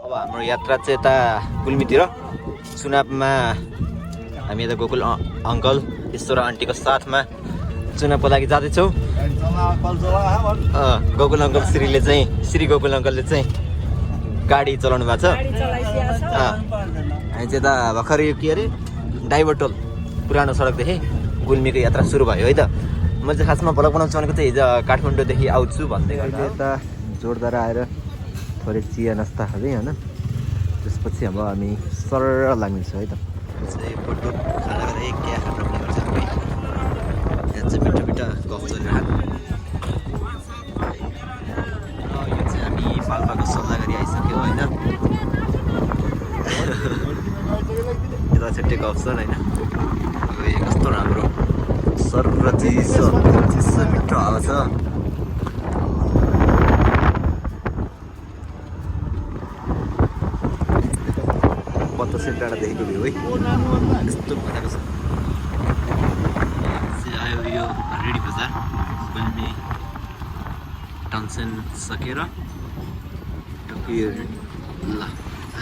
अब हाम्रो यात्रा चाहिँ यता गुल्मीतिर चुनावमा हामी यता गोकुल अङ्कल ईश्वर आन्टीको साथमा चुनावको लागि जाँदैछौँ। गोकुल अङ्कल श्री गोकुल अङ्कलले चाहिँ गाडी चलाउनु भएको छ। हामी चाहिँ यता भर्खर यो के अरे डाइभर टोल पुरानो सडकदेखि गुल्मीको यात्रा सुरु भयो है त। म चाहिँ खासमा भ्लग बनाउँछु भनेको चाहिँ हिजो काठमाडौँदेखि आउँछु भन्दै गर्दा यता जोरदार आएर थोरै चिया नास्ता खाँदै होइन, त्यसपछि अब हामी सरर लाग्नेछौँ है त। फोटो खाना गरेर क्या खानु पर्छ सबै। यहाँ चाहिँ मिठो मिठो गफ चलिरहेको। यो चाहिँ हामी पाल्पाको सल्लाह गरी आइसक्यौँ होइन। यता छुट्टै गफ छ होइन। कस्तो राम्रो सर र चिसो मिठो हावा छ। बतासे डाँडा देखेको भ्यू है, यस्तो बनाएको छ। आयो यो रेडी बजार गुल्मी टन्सन सकेर टोकियो ल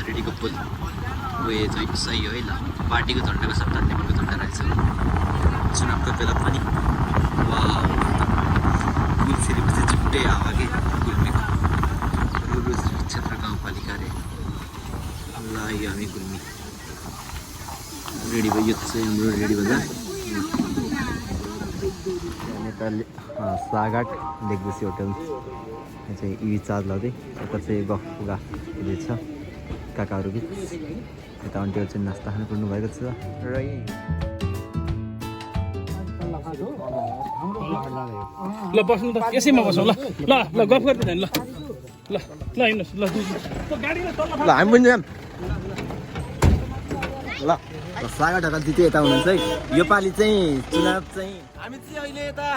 रेडीको पुल उयो चाहिँ सही हो है ल। पार्टीको झन्डाको सट्टा नेपालको झन्डा रहेछ चुनावको बेला पनि। गुल्सीपछि छुट्टै हावा कि गुल्मीको रुरु क्षेत्र गाउँपालिका रे ल। यो हामी गुल्मी रेडी भयो। यो चाहिँ हाम्रो रेडी बजार यता साघाट लेकबसी होटल। यहाँ चाहिँ इभी चार्ज लाउँदै यता चाहिँ गफ पुगा हुँदैछ काकाहरू बिच। यता आन्टीहरू चाहिँ नास्ता खानु पर्नु भएको छ र ल बस्नु त यसैमा बसौँ ल ल ल गफ गर्दै ल ल ल हिँड्नुहोस् ल ल हामी पनि जाऊँ ल। सागर ढकाल जित्यो यता हुनुहुन्छ है। यो पालि चाहिँ चुनाव चाहिँ हामी चाहिँ अहिले यता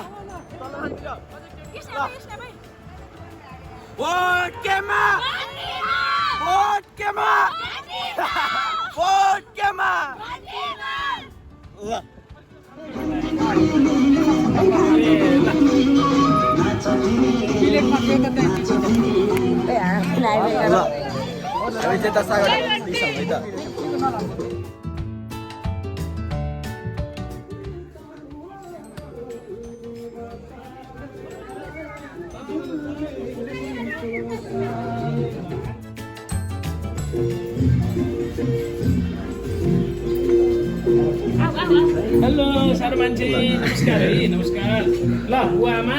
हेलो सानो मान्छे नमस्कार है नमस्कार। ल बुवामा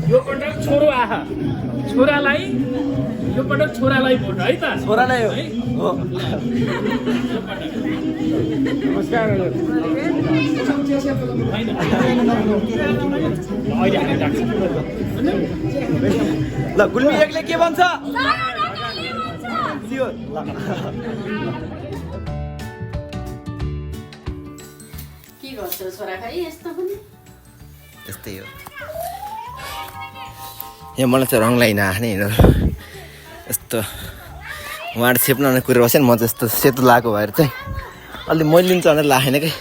यो पटक छोरो आह छोरालाई यो पटक छोरालाई भोट है त। छोरालाई हो नमस्कार ल। गुल्मी एकले के भन्छ यस्तै हो। यहाँ मलाई चाहिँ रङ लाइन आफ्नै यस्तो उहाँहरू छेप्न आउने कुरो बस्यो नि। म चाहिँ यस्तो सेतो लगाएको भएर चाहिँ अलि मैले लिन्छ भनेर लागेन कि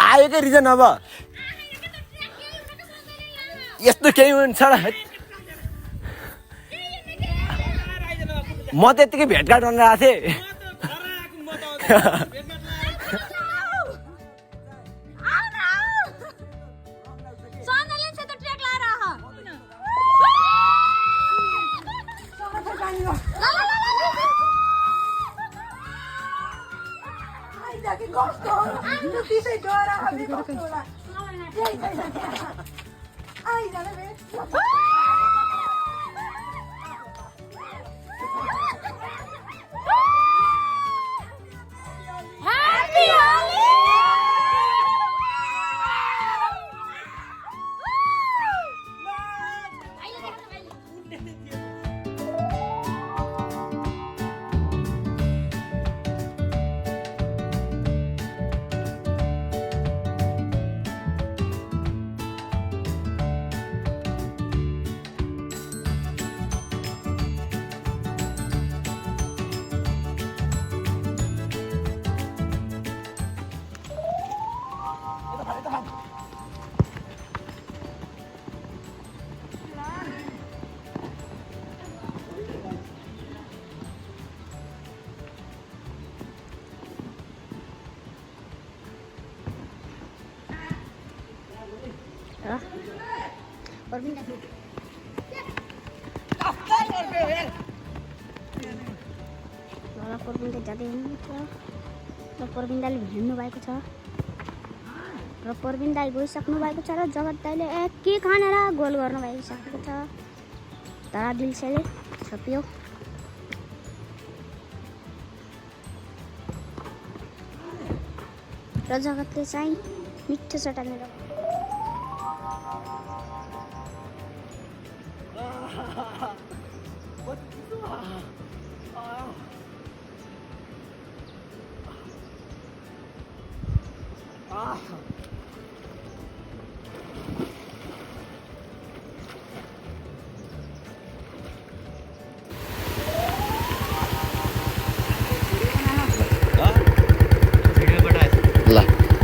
आयो क्या रिजन। अब यस्तो केही हुन्छ र म त यत्तिकै भेटघाट गर्न आएको थिएँ। प्रवीणले जाँदै हुनुहुन्छ र प्रवीण दाइले हिँड्नु भएको छ र प्रवीण दाइ गइसक्नु भएको छ र जगत दाइले के खानेर गोल गर्नु भइसकेको छ तर दिलसेले छोपियो र जगतले चाहिँ मिठो चटानी ल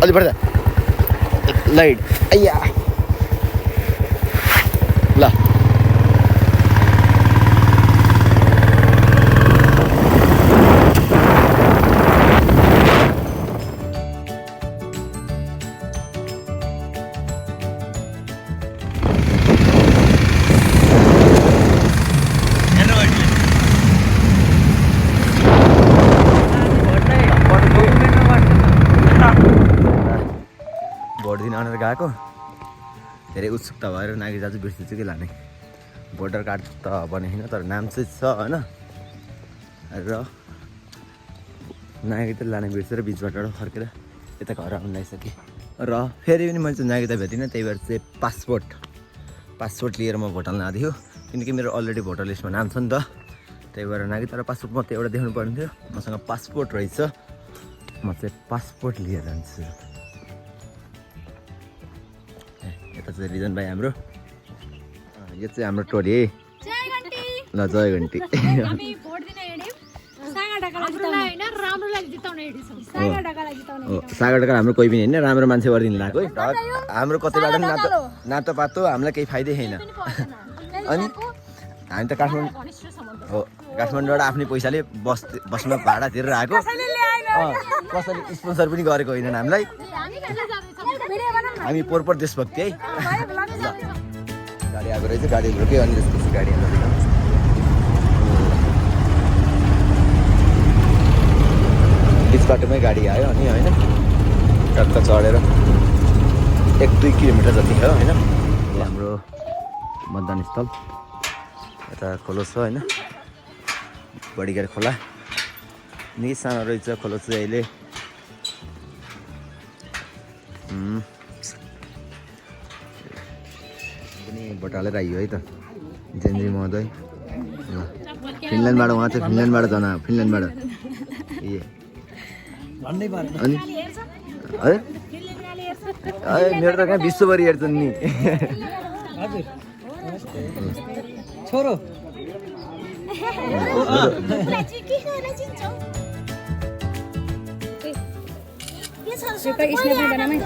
अलि बढ्दा लाइट अय्या ल भोट दिन अनुहार गएको धेरै उत्सुकता भएर नागी दाजु बिर्सिन्छु कि लाने भोटर कार्ड त बनेको छैन तर नाम चाहिँ छ होइन र नागी त लाने बिर्सेर बिचबाट फर्केर यता घर आउनु लागिसकेँ र फेरि पनि मैले चाहिँ नागी त भेटिनँ त्यही भएर चाहिँ पासपोर्ट लिएर म भोट हाल्न आएको थियो किनकि मेरो अलरेडी भोटर लिस्टमा नाम छ नि त त्यही भएर नागी तर पासपोर्ट मात्रै एउटा देखाउनु पर्ने थियो मसँग पासपोर्ट रहेछ म चाहिँ पासपोर्ट लिएर जान्छु यता चाहिँ रिजन भाइ हाम्रो यो चाहिँ हाम्रो टोली है ल जय घन्टी सागर ढाका हाम्रो कोही पनि होइन राम्रो मान्छे गरिदिनु लाग्यो है हाम्रो कतैबाट पनि नातो पातो हामीलाई केही फाइदै छैन अनि हामी त काठमाडौँ हो काठमाडौँबाट आफ्नै पैसाले बसमा भाडा तिरेर आएको कसैले स्पोन्सर पनि गरेको होइनन् हामीलाई हामी पोहोर देशभक्ति है गाडी आएको रहेछ गाडी रोक्यो अनि त्यसपछि गाडी बिच बाटोमै गाडी आयो अनि होइन टक्क चढेर 1-2 किलोमिटर जति भयो होइन हाम्रो मतदान स्थल यता खोलो छ होइन बडीगार खोला निकै सानो रहेछ खोलो चाहिँ अहिले पनि बटालेर आइयो है त जेन्जी महोदय फिनल्यान्डबाट उहाँ चाहिँ फिनल्यान्डबाट ए अनि है मेरो त कहाँ विश्वभरि हेर्छन् नि छोरो Suka isnya apa namanya?